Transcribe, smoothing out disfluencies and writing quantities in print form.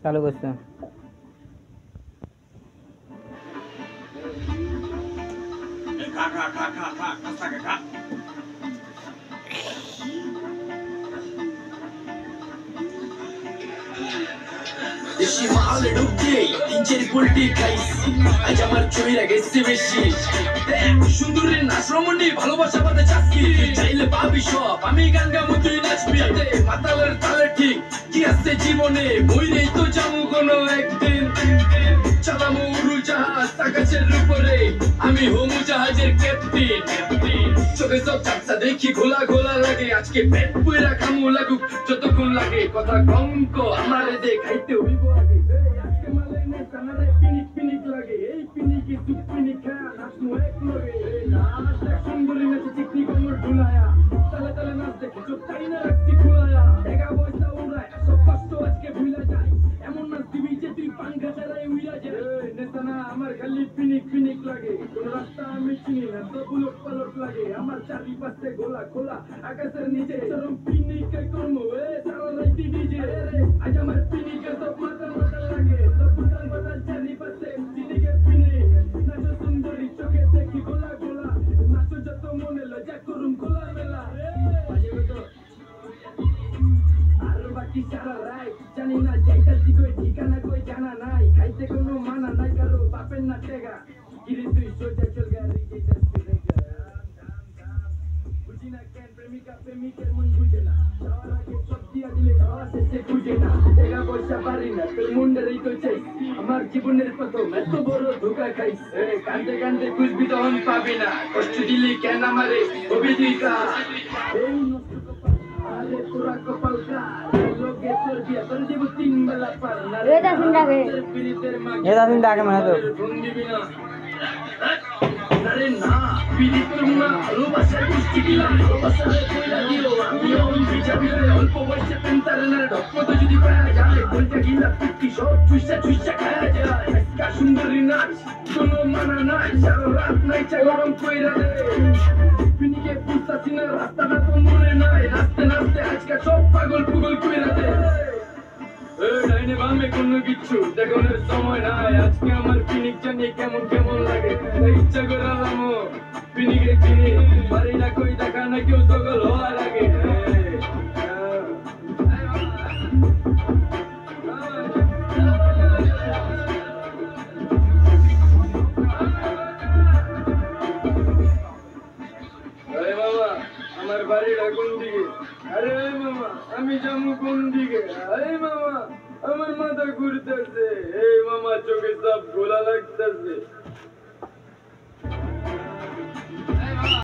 চালু করছে। দেশি মাল ঢুকতে তিনচের পোল্ট্রি খাইছি আজ আমার চইরা গেছে বেশি সুন্দরী নাচরমণি ভালোবাসা বাদে চাচ্ছি চাইলে পাবি সব আমি গান গামো তুই নাচবি মাতালের তালে ঠিক কি আছে জীবনে বইরেই তো যাবো কোনো একদিন চালামো উড়ু জাহাজ আকাশের উপরে আমি হোমু জাহাজের ক্যাপ্টেন চোখে সব চাপসা দেখি ঘোলা ঘোলা লাগে আজকে পেট পুরা খামু লাগুক যতক্ষণ লাগে কথা কম কো আমারে দেখাইতে হইব আগে আজকে মালাইনে সানারে পিনিক পিনিক লাগে এই পিনিকে তুই পিনিক খা নাচমু এক লগে নাচ সুন্দরী নাচে চিকনি কোমর ঢুলায়া তালে তালে নাচ দেখে চোখ চাই না রাখছি খোলায়া একা বয়সা উড়ায় সব কষ্ট আজকে ভুলা যায় এমন নাচ দিবি যে তুই পাঙ্খা ছাড়াই উড়া যায় নেতানা আমার খালি পিনিক পিনিক লাগে কোন রাস্তা আমি চিনি না সব উলট পালট লাগে আমার চারিপাশে গোলা খোলা আকাশের নিচে চরম পিনিকে করমু সারা রাইতি ডিজে আজ আমার পিনিকে সব মাথা মাথা লাগে সব উতাল পাতাল চারিপাশে পিনিকে পিনিক নাচো সুন্দরী চোখে দেখি গোলা গোলা নাচো যত মনে লজ্জা করুম খোলা মেলা আর বাকি সারা রাই জানি না যাইতাছি কই ঠিকানা কই জানা নাই খাইতে কোনো মানা নাই কারো বাপের না টেগা গিরি তুই সোজা চল গাড়ি যাইতাছি বুঝি না কেন প্রেমিকা প্রেমিকের মন বুঝে না যাওয়ার আগে সব দিয়া দিলে খাওয়া শেষে বুঝে না টাকা পয়সা পারি না তোর মুন্ডেরই তো চাই আমার জীবনের প্রথম এত বড় ধোকা খাইস কান্দে কান্দে খুঁজবি তখন পাবি না কষ্ট দিলি কেন আমারে হবি তুই কা এই নষ্ট কপাল আরে তোরা কপাল কা লোকে তোর বিয়া তোর জীব তিন বেলা পার না এটা চিন্তা আগে মনে তো আরে না পিরিতের মুনা ভালোবাসার গুষ্টি দিলাম ভালোবাসারে কইলা দিও আমিও বিজাবি অল্প বয়সে পেন্টারেনার ঢকমত যদি পায়া যায় কোনটা গিলা পিটি সব চুইসা চুইসা খায়া যায় একটা সুন্দরী নাচ কোনো মানা নাই সারা রাত নাইচা গরম কইরা দে পিনিকে পুস্তাছি না রাস্তাটা তো মনে নাই নাচতে নাচতে আজকে সব পাগল পুগল কইরা দে ডাইনে বামে কোনো কিচ্ছু দেখানোর সময় নাই আজকে আমার পিনিক জানি কেমন কেমন লাগে ইচ্ছা করে আলামো পিনিকে চিনি পারি না কই দেখা না কেউ সকল হওয়ার আগে মামা আমার বাড়িটা কোন দিকে আরে মামা আমি যাবো কোন দিকে আরে মামা আমার মাথা ঘুরতেছে এই মামা চোখে সব গোলা লাগতেছে